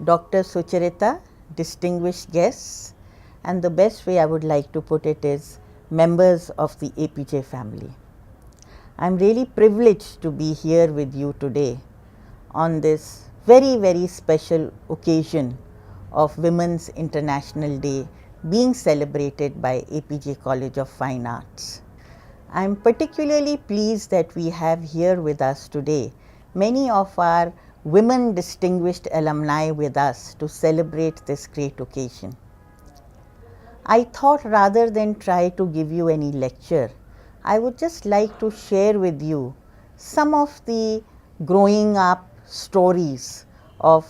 Dr. Sucharita, distinguished guests, and the best way I would like to put it is members of the APJ family. I am really privileged to be here with you today on this very special occasion of Women's International Day being celebrated by APJ College of Fine Arts. I am particularly pleased that we have here with us today many of our women distinguished alumni with us to celebrate this great occasion. I thought rather than try to give you any lecture, I would just like to share with you some of the growing up stories of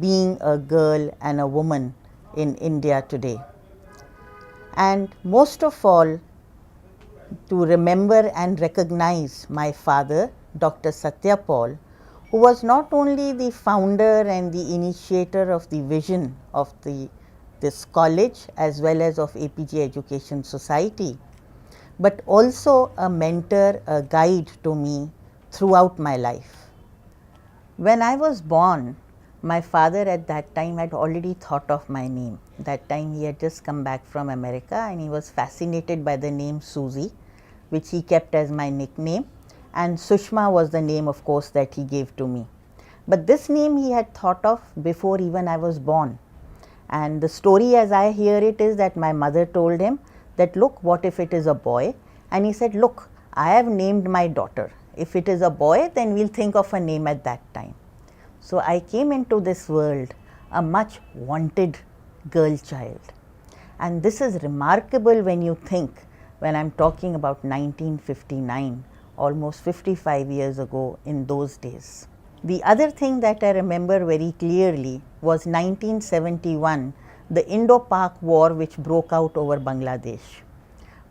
being a girl and a woman in India today. And most of all, to remember and recognize my father, Dr. Satya Paul, who was not only the founder and the initiator of the vision of this college as well as of APJ Education Society, but also a mentor, a guide to me throughout my life. When I was born, my father at that time had already thought of my name. That time he had just come back from America and he was fascinated by the name Susie, which he kept as my nickname, and Sushma was the name, of course, that he gave to me. But this name he had thought of before even I was born. And the story as I hear it is that my mother told him that, look, what if it is a boy? And he said, look, I have named my daughter. If it is a boy, then we'll think of a name at that time. So I came into this world a much wanted girl child. And this is remarkable when you think, when I'm talking about 1959, almost 55 years ago in those days. The other thing that I remember very clearly was 1971, the Indo-Pak war which broke out over Bangladesh.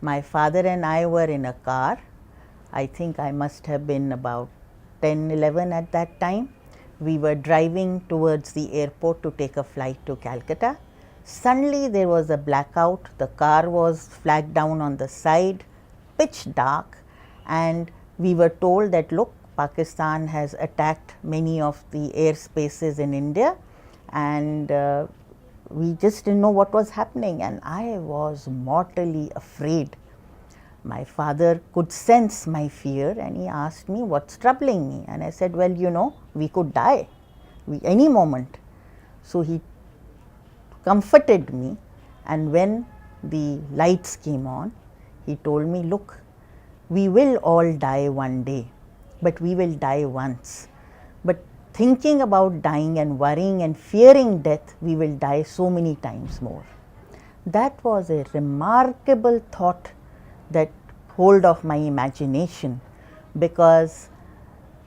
My father and I were in a car. I think I must have been about 10, 11 at that time. We were driving towards the airport to take a flight to Calcutta. Suddenly there was a blackout, the car was flagged down on the side, pitch dark, and we were told that, look, Pakistan has attacked many of the airspaces in India, and we just didn't know what was happening, and I was mortally afraid. My father could sense my fear and he asked me, what's troubling me? And I said, well, you know, we could die any moment. So he comforted me, and when the lights came on, he told me, look, we will all die one day, but we will die once. But thinking about dying and worrying and fearing death, we will die so many times more. That was a remarkable thought that hold of my imagination, because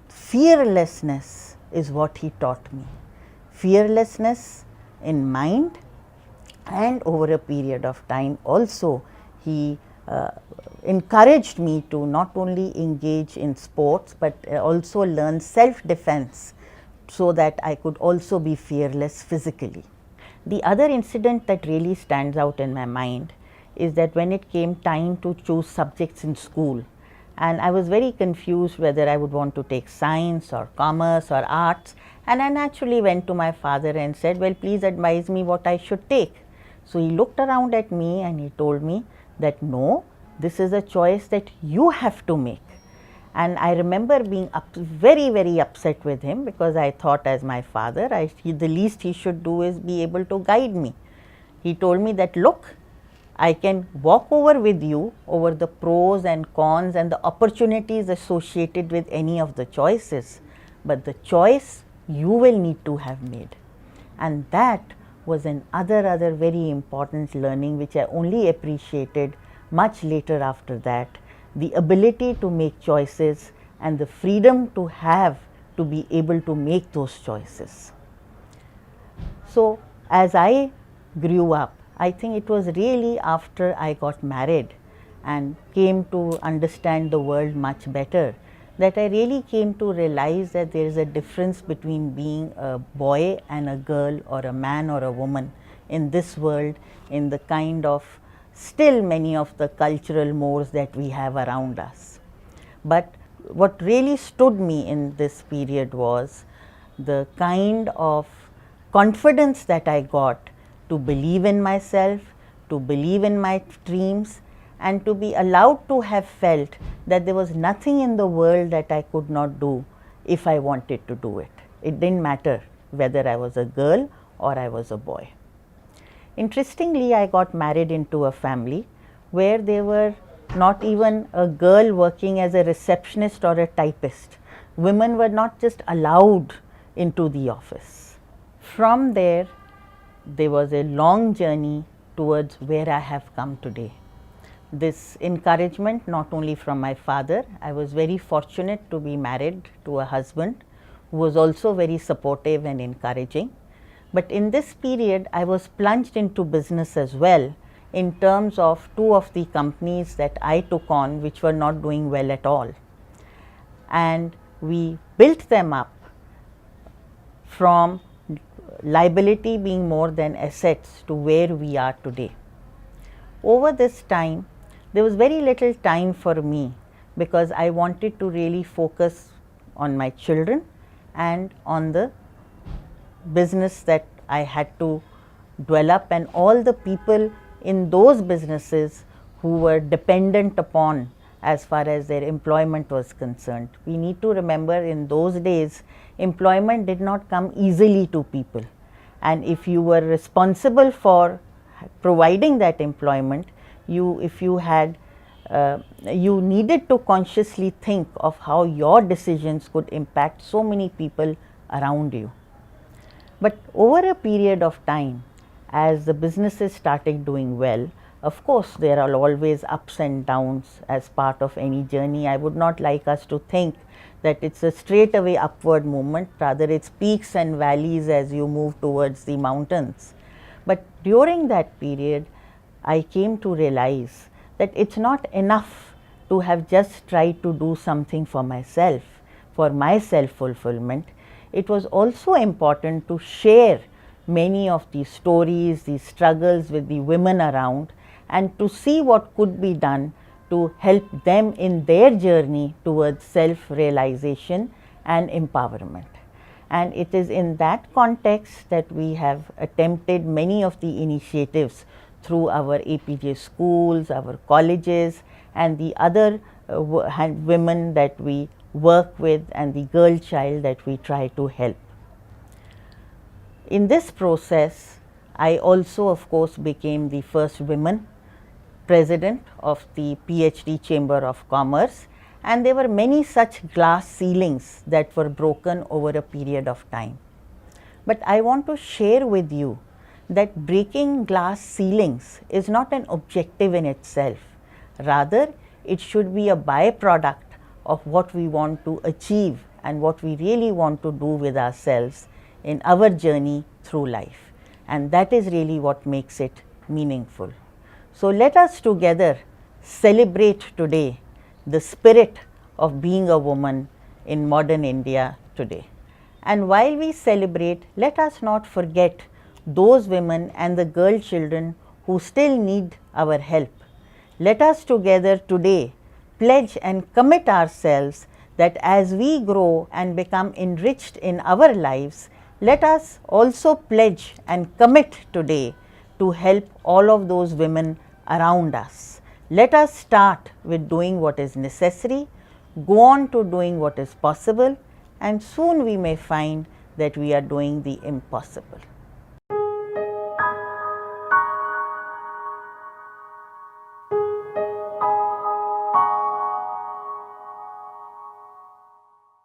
fearlessness is what he taught me. Fearlessness in mind, and over a period of time also he encouraged me to not only engage in sports but also learn self-defense so that I could also be fearless physically. The other incident that really stands out in my mind is that when it came time to choose subjects in school, and I was very confused whether I would want to take science or commerce or arts, and I naturally went to my father and said, well, please advise me what I should take. So he looked around at me and he told me that, no, this is a choice that you have to make. And I remember being very upset with him, because I thought, as my father, the least he should do is be able to guide me. He told me that, look, I can walk over with you over the pros and cons and the opportunities associated with any of the choices, but the choice you will need to have made. And that was another very important learning which I only appreciated much later after that, the ability to make choices and the freedom to have to be able to make those choices. So as I grew up, I think it was really after I got married and came to understand the world much better that I really came to realize that there is a difference between being a boy and a girl, or a man or a woman in this world, in the kind of still many of the cultural mores that we have around us. But what really stood me in this period was the kind of confidence that I got to believe in myself, to believe in my dreams, and to be allowed to have felt that there was nothing in the world that I could not do if I wanted to do it. It didn't matter whether I was a girl or I was a boy. Interestingly, I got married into a family where there were not even a girl working as a receptionist or a typist. Women were not just allowed into the office. From there was a long journey towards where I have come today. This encouragement not only from my father, I was very fortunate to be married to a husband who was also very supportive and encouraging. But in this period, I was plunged into business as well in terms of two of the companies that I took on which were not doing well at all. And we built them up from liability being more than assets to where we are today. Over this time, there was very little time for me because I wanted to really focus on my children and on the business that I had to develop and all the people in those businesses who were dependent upon as far as their employment was concerned. We need to remember in those days employment did not come easily to people, and if you were responsible for providing that employment, you needed to consciously think of how your decisions could impact so many people around you. But over a period of time, as the businesses started doing well, of course, there are always ups and downs as part of any journey. I would not like us to think that it's a straightaway upward movement, rather it's peaks and valleys as you move towards the mountains. But during that period, I came to realize that it's not enough to have just tried to do something for myself, for my self-fulfillment. It was also important to share many of these stories, these struggles with the women around, and to see what could be done to help them in their journey towards self-realization and empowerment. And it is in that context that we have attempted many of the initiatives through our APJ schools, our colleges, and the other women that we work with and the girl child that we try to help. In this process, I also of course became the first woman president of the PhD Chamber of Commerce, and there were many such glass ceilings that were broken over a period of time. But I want to share with you that breaking glass ceilings is not an objective in itself. Rather, it should be a byproduct of what we want to achieve and what we really want to do with ourselves in our journey through life. And that is really what makes it meaningful. So let us together celebrate today the spirit of being a woman in modern India today. And while we celebrate, let us not forget those women and the girl children who still need our help. Let us together today pledge and commit ourselves that as we grow and become enriched in our lives, let us also pledge and commit today to help all of those women around us. Let us start with doing what is necessary, go on to doing what is possible, and soon we may find that we are doing the impossible.